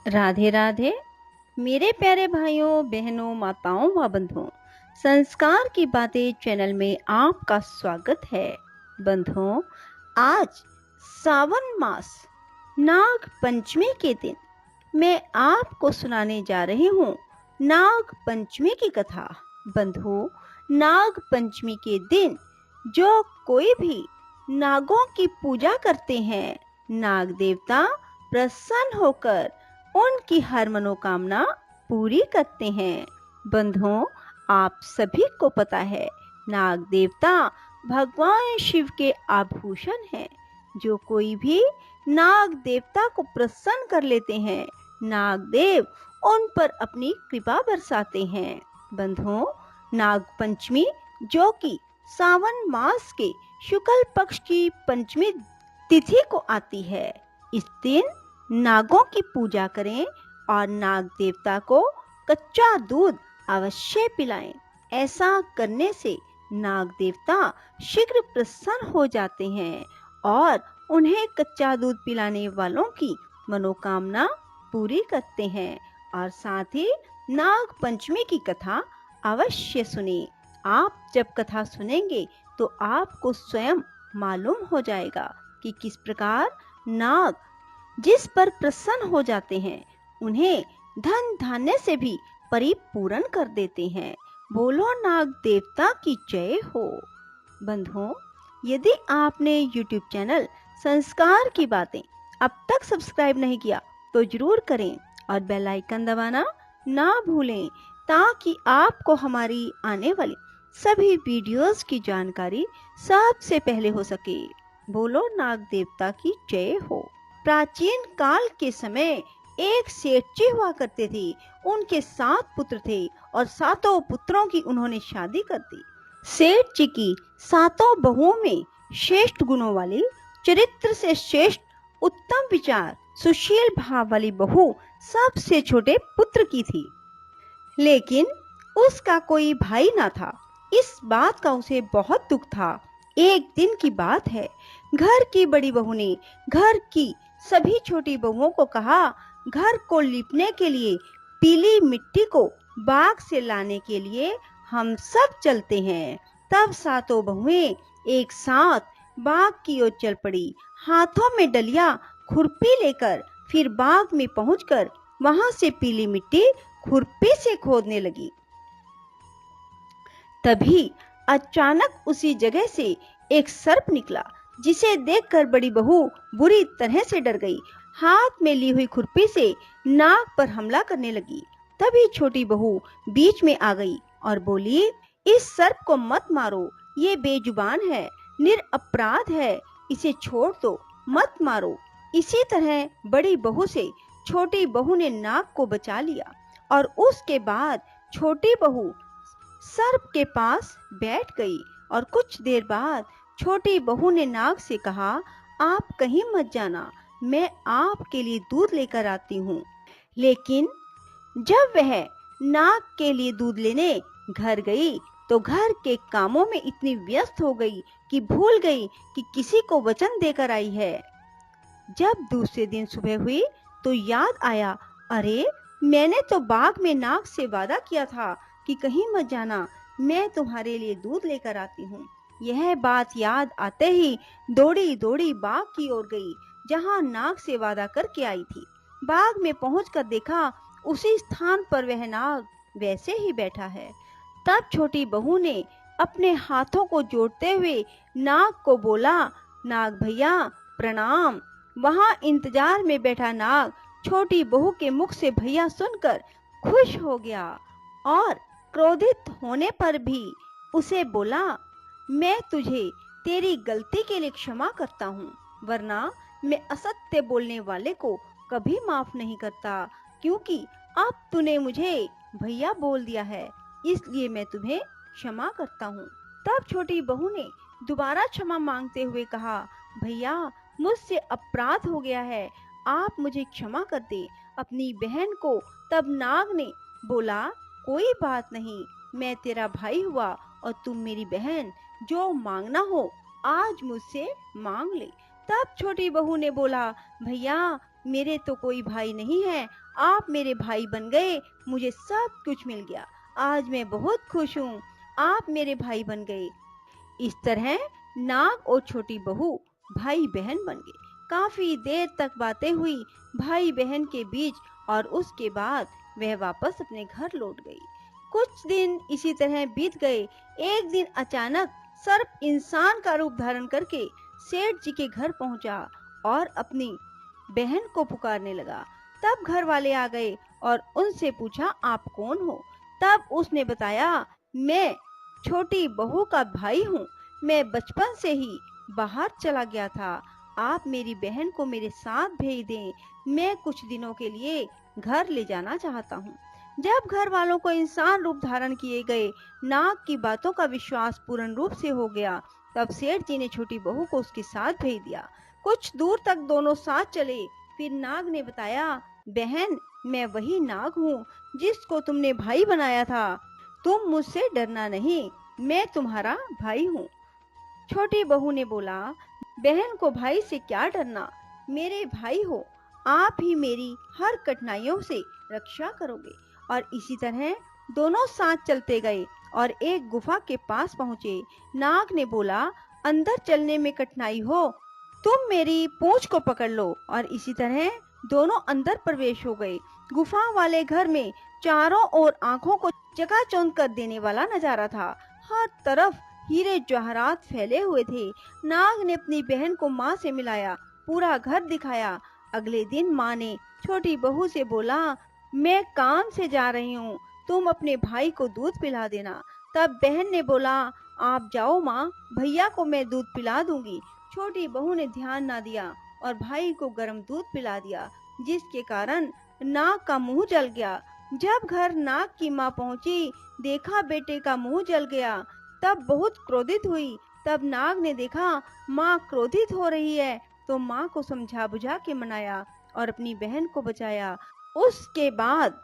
राधे राधे मेरे प्यारे भाइयों बहनों माताओं व बंधुओं, संस्कार की बातें चैनल में आपका स्वागत है। बंधुओं, आज सावन मास नाग पंचमी के दिन मैं आपको सुनाने जा रही हूँ नाग पंचमी की कथा। बंधुओं, नाग पंचमी के दिन जो कोई भी नागों की पूजा करते हैं, नाग देवता प्रसन्न होकर उनकी हर मनोकामना पूरी करते हैं। बंधुओं, आप सभी को पता है, नाग देवता भगवान शिव के आभूषण हैं। जो कोई भी नाग देवता को प्रसन्न कर लेते हैं, नाग देव उन पर अपनी कृपा बरसाते हैं। बंधुओं, नाग पंचमी जो कि सावन मास के शुक्ल पक्ष की पंचमी तिथि को आती है, इस दिन नागों की पूजा करें और नाग देवता को कच्चा दूध अवश्य पिलाएं। ऐसा करने से नाग देवता शीघ्र प्रसन्न हो जाते हैं और उन्हें कच्चा दूध पिलाने वालों की मनोकामना पूरी करते हैं। और साथ ही नाग पंचमी की कथा अवश्य सुने। आप जब कथा सुनेंगे तो आपको स्वयं मालूम हो जाएगा कि किस प्रकार नाग जिस पर प्रसन्न हो जाते हैं, उन्हें धन धान्य से भी परिपूर्ण कर देते हैं। बोलो नाग देवता की जय हो। बंधुओं, यदि आपने YouTube चैनल संस्कार की बातें अब तक सब्सक्राइब नहीं किया तो जरूर करें और बेल आइकन दबाना ना भूलें, ताकि आपको हमारी आने वाली सभी वीडियोस की जानकारी सबसे पहले हो सके। बोलो नाग देवता की जय हो। प्राचीन काल के समय एक सेठ जी हुआ करते थे। उनके 7 पुत्र थे और 7 पुत्रों की उन्होंने शादी कर दी। सेठ जी की 7 बहुओं में श्रेष्ठ गुणों वाली, चरित्र से श्रेष्ठ, उत्तम विचार, सुशील भाव वाली बहू सबसे छोटे पुत्र की थी। लेकिन उसका कोई भाई ना था। इस बात का उसे बहुत दुख था। एक दिन की बात है, घर की बड़ी बहू ने घर की सभी छोटी बहुओं को कहा, घर को लीपने के लिए पीली मिट्टी को बाग से लाने के लिए हम सब चलते हैं। तब 7 बहुएं एक साथ बाग की ओर चल पड़ी। हाथों में डलिया खुरपी लेकर फिर बाग में पहुंचकर वहां से पीली मिट्टी खुरपी से खोदने लगी। तभी अचानक उसी जगह से एक सर्प निकला, जिसे देखकर बड़ी बहू बुरी तरह से डर गई। हाथ में ली हुई खुरपी से नाग पर हमला करने लगी। तभी छोटी बहू बीच में आ गई और बोली, इस सर्प को मत मारो, ये बेजुबान है, निरपराध है, इसे छोड़ दो, मत मारो। इसी तरह बड़ी बहू से छोटी बहू ने नाग को बचा लिया और उसके बाद छोटी बहू सर्प के पास बैठ गई और कुछ देर बाद छोटी बहू ने नाग से कहा, आप कहीं मत जाना, मैं आपके लिए दूध लेकर आती हूँ। लेकिन जब वह नाग के लिए दूध लेने घर गई तो घर के कामों में इतनी व्यस्त हो गई कि भूल गई कि किसी को वचन देकर आई है। जब दूसरे दिन सुबह हुई तो याद आया, अरे मैंने तो बाग में नाग से वादा किया था कि कहीं मत जाना, मैं तुम्हारे लिए दूध लेकर आती हूँ। यह बात याद आते ही दौड़ी दौड़ी बाग की ओर गई, जहाँ नाग से वादा करके आई थी। बाग में पहुंचकर देखा, उसी स्थान पर वह नाग वैसे ही बैठा है। तब छोटी बहू ने अपने हाथों को जोड़ते हुए नाग को बोला, नाग भैया प्रणाम। वहां इंतजार में बैठा नाग छोटी बहू के मुख से भैया सुनकर खुश हो गया और क्रोधित होने पर भी उसे बोला, मैं तुझे तेरी गलती के लिए क्षमा करता हूँ, वरना मैं असत्य बोलने वाले को कभी माफ नहीं करता, क्योंकि अब तूने मुझे भैया बोल दिया है, इसलिए मैं तुम्हें क्षमा करता हूँ। तब छोटी बहू ने दोबारा क्षमा मांगते हुए कहा, भैया मुझसे अपराध हो गया है, आप मुझे क्षमा कर दे अपनी बहन को। तब नाग ने बोला, कोई बात नहीं, मैं तेरा भाई हुआ और तुम मेरी बहन, जो मांगना हो आज मुझसे मांग ले। तब छोटी बहू ने बोला, भैया मेरे तो कोई भाई नहीं है, आप मेरे भाई बन गए, मुझे सब कुछ मिल गया, आज मैं बहुत खुश हूँ, आप मेरे भाई बन गए। इस तरह नाग और छोटी बहू भाई बहन बन गए। काफी देर तक बातें हुई भाई बहन के बीच और उसके बाद वह वापस अपने घर लौट गई। कुछ दिन इसी तरह बीत गए। एक दिन अचानक सर्प इंसान का रूप धारण करके सेठ जी के घर पहुंचा और अपनी बहन को पुकारने लगा। तब घर वाले आ गए और उनसे पूछा, आप कौन हो? तब उसने बताया, मैं छोटी बहू का भाई हूँ, मैं बचपन से ही बाहर चला गया था, आप मेरी बहन को मेरे साथ भेज दें, मैं कुछ दिनों के लिए घर ले जाना चाहता हूँ। जब घर वालों को इंसान रूप धारण किए गए नाग की बातों का विश्वास पूर्ण रूप से हो गया, तब सेठ जी ने छोटी बहू को उसके साथ भेज दिया। कुछ दूर तक दोनों साथ चले, फिर नाग ने बताया, बहन मैं वही नाग हूँ जिसको तुमने भाई बनाया था, तुम मुझसे डरना नहीं, मैं तुम्हारा भाई हूँ। छोटी बहू ने बोला, बहन को भाई से क्या डरना, मेरे भाई हो, आप ही मेरी हर कठिनाइयों से रक्षा करोगे। और इसी तरह दोनों साथ चलते गए और एक गुफा के पास पहुंचे। नाग ने बोला, अंदर चलने में कठिनाई हो, तुम मेरी पूंछ को पकड़ लो। और इसी तरह दोनों अंदर प्रवेश हो गए। गुफा वाले घर में चारों ओर आंखों को चकाचौंध कर देने वाला नजारा था। हर तरफ हीरे जवाहरात फैले हुए थे। नाग ने अपनी बहन को माँ से मिलाया, पूरा घर दिखाया। अगले दिन माँ ने छोटी बहू से बोला, मैं काम से जा रही हूँ, तुम अपने भाई को दूध पिला देना। तब बहन ने बोला, आप जाओ माँ, भैया को मैं दूध पिला दूंगी। छोटी बहू ने ध्यान ना दिया और भाई को गर्म दूध पिला दिया, जिसके कारण नाग का मुंह जल गया। जब घर नाग की माँ पहुंची, देखा बेटे का मुंह जल गया, तब बहुत क्रोधित हुई। तब नाग ने देखा माँ क्रोधित हो रही है, तो माँ को समझा बुझा के मनाया और अपनी बहन को बचाया। उसके बाद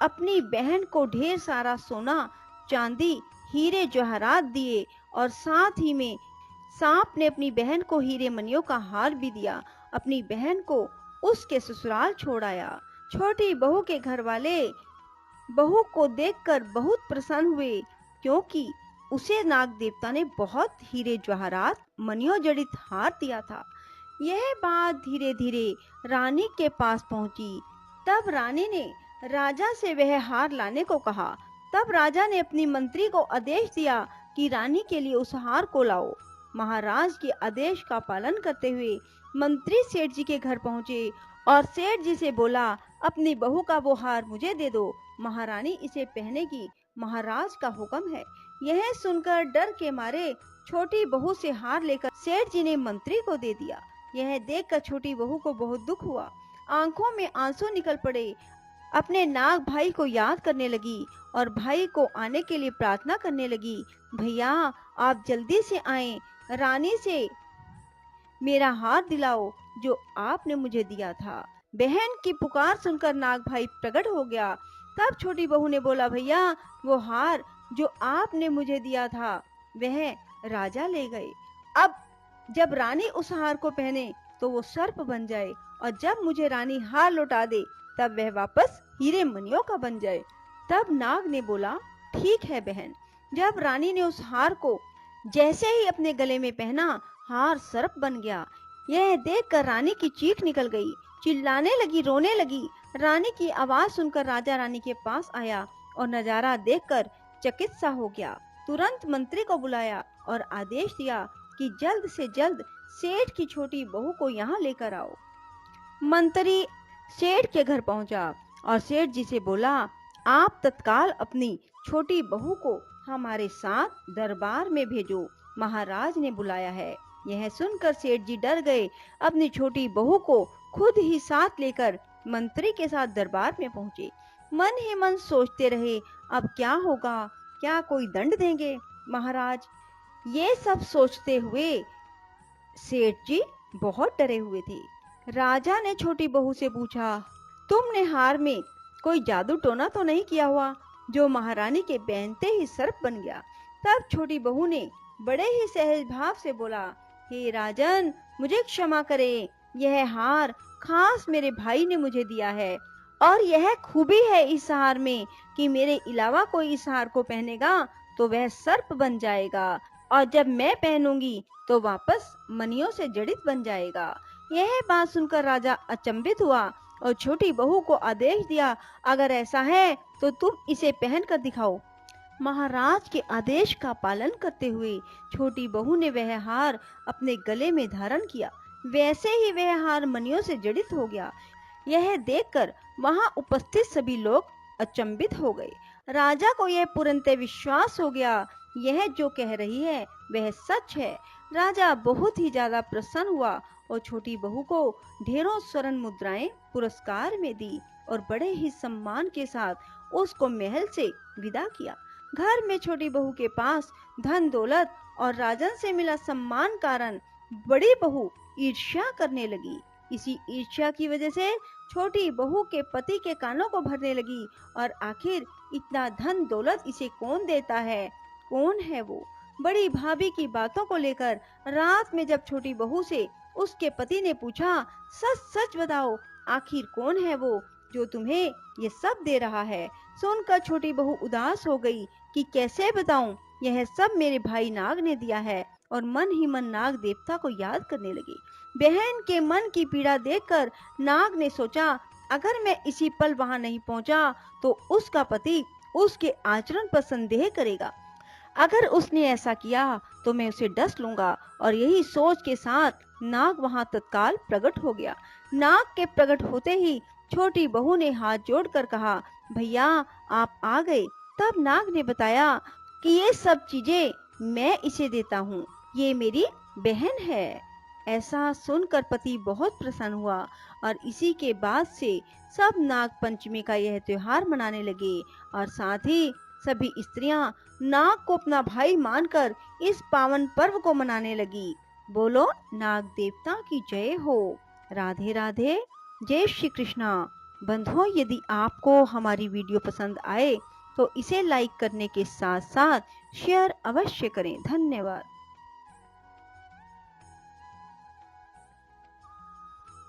अपनी बहन को ढेर सारा सोना, चांदी, हीरे जवाहरात दिए और साथ ही में सांप ने अपनी बहन को हीरे मनियों का हार भी दिया। अपनी बहन को उसके ससुराल छोड़ आया। छोटी बहू के घर वाले बहू को देखकर बहुत प्रसन्न हुए, क्योंकि उसे नाग देवता ने बहुत हीरे जवाहरात मनियों जड़ित हार दिया था। यह बात धीरे धीरे रानी के पास पहुंची। तब रानी ने राजा से वह हार लाने को कहा। तब राजा ने अपनी मंत्री को आदेश दिया कि रानी के लिए उस हार को लाओ। महाराज के आदेश का पालन करते हुए मंत्री सेठ जी के घर पहुंचे और सेठ जी से बोला, अपनी बहू का वो हार मुझे दे दो, महारानी इसे पहनेगी, महाराज का हुक्म है। यह सुनकर डर के मारे छोटी बहू से हार लेकर सेठ जी ने मंत्री को दे दिया। यह देखकर छोटी बहू को बहुत दुख हुआ, आंखों में आंसू निकल पड़े। अपने नाग भाई को याद करने लगी और भाई को आने के लिए प्रार्थना करने लगी, भैया आप जल्दी से आएं, रानी से मेरा हार दिलाओ जो आपने मुझे दिया था। बहन की पुकार सुनकर नाग भाई प्रकट हो गया। तब छोटी बहू ने बोला, भैया वो हार जो आपने मुझे दिया था वह राजा ले गए। अब जब रानी उस हार को पहने तो वो सर्प बन जाए, और जब मुझे रानी हार लौटा दे तब वह वापस हीरे मनियों का बन जाए। तब नाग ने बोला, ठीक है बहन। जब रानी ने उस हार को जैसे ही अपने गले में पहना, हार सर्प बन गया। यह देखकर रानी की चीख निकल गई, चिल्लाने लगी, रोने लगी। रानी की आवाज सुनकर राजा रानी के पास आया और नजारा देखकर चकित सा हो गया। तुरंत मंत्री को बुलाया और आदेश दिया कि जल्द से जल्द सेठ की छोटी बहू को यहाँ लेकर आओ। मंत्री सेठ के घर पहुंचा और सेठ जी से बोला, आप तत्काल अपनी छोटी बहू को हमारे साथ दरबार में भेजो, महाराज ने बुलाया है। यह सुनकर सेठ जी डर गए, अपनी छोटी बहू को खुद ही साथ लेकर मंत्री के साथ दरबार में पहुंचे। मन ही मन सोचते रहे, अब क्या होगा, क्या कोई दंड देंगे महाराज। ये सब सोचते हुए सेठ जी बहुत डरे हुए थे। राजा ने छोटी बहू से पूछा, तुमने हार में कोई जादू टोना तो नहीं किया हुआ जो महारानी के पहनते ही सर्प बन गया? तब छोटी बहू ने बड़े ही सहज भाव से बोला, हे राजन मुझे क्षमा करें, यह हार खास मेरे भाई ने मुझे दिया है। और यह खूबी है इस हार में कि मेरे अलावा कोई इस हार को पहनेगा तो वह सर्प बन जाएगा, और जब मैं पहनूंगी तो वापस मणियों से जड़ित बन जाएगा। यह बात सुनकर राजा अचंभित हुआ और छोटी बहू को आदेश दिया, अगर ऐसा है तो तुम इसे पहन कर दिखाओ। महाराज के आदेश का पालन करते हुए छोटी बहू ने वह हार अपने गले में धारण किया। वैसे ही वह हार मणियों से जड़ित हो गया। यह देखकर वहां उपस्थित सभी लोग अचंभित हो गए। राजा को यह पूर्णतः विश्वास हो गया, यह जो कह रही है वह सच है। राजा बहुत ही ज्यादा प्रसन्न हुआ और छोटी बहू को ढेरों स्वर्ण मुद्राएं पुरस्कार में दी और बड़े ही सम्मान के साथ उसको महल से विदा किया। घर में छोटी बहू के पास धन दौलत और राजन से मिला सम्मान कारण बड़ी बहू ईर्ष्या करने लगी। इसी ईर्ष्या की वजह से छोटी बहू के पति के कानों को भरने लगी, और आखिर इतना धन दौलत इसे कौन देता है, कौन है वो। बड़ी भाभी की बातों को लेकर रात में जब छोटी बहू से उसके पति ने पूछा, सच सच बताओ आखिर कौन है वो जो तुम्हें ये सब दे रहा है। सुनकर छोटी बहू उदास हो गई कि कैसे बताऊं, यह सब मेरे भाई नाग ने दिया है, और मन ही मन नाग देवता को याद करने लगी। बहन के मन की पीड़ा देखकर नाग ने सोचा, अगर मैं इसी पल वहां नहीं पहुंचा तो उसका पति उसके आचरण पर संदेह करेगा। अगर उसने ऐसा किया तो मैं उसे डस लूंगा। और यही सोच के साथ नाग वहां तत्काल प्रकट हो गया। नाग के प्रकट होते ही छोटी बहू ने हाथ जोड़कर कहा, भैया आप आ गए। तब नाग ने बताया कि ये सब चीजें मैं इसे देता हूँ, ये मेरी बहन है। ऐसा सुनकर पति बहुत प्रसन्न हुआ और इसी के बाद से सब नाग पंचमी का यह त्योहार मनाने लगे, और साथ ही सभी स्त्रियां नाग को अपना भाई मानकर इस पावन पर्व को मनाने लगी। बोलो नाग देवता की जय हो। राधे राधे, जय श्री कृष्णा। बंधुओं, यदि आपको हमारी वीडियो पसंद आए तो इसे लाइक करने के साथ साथ शेयर अवश्य करें। धन्यवाद।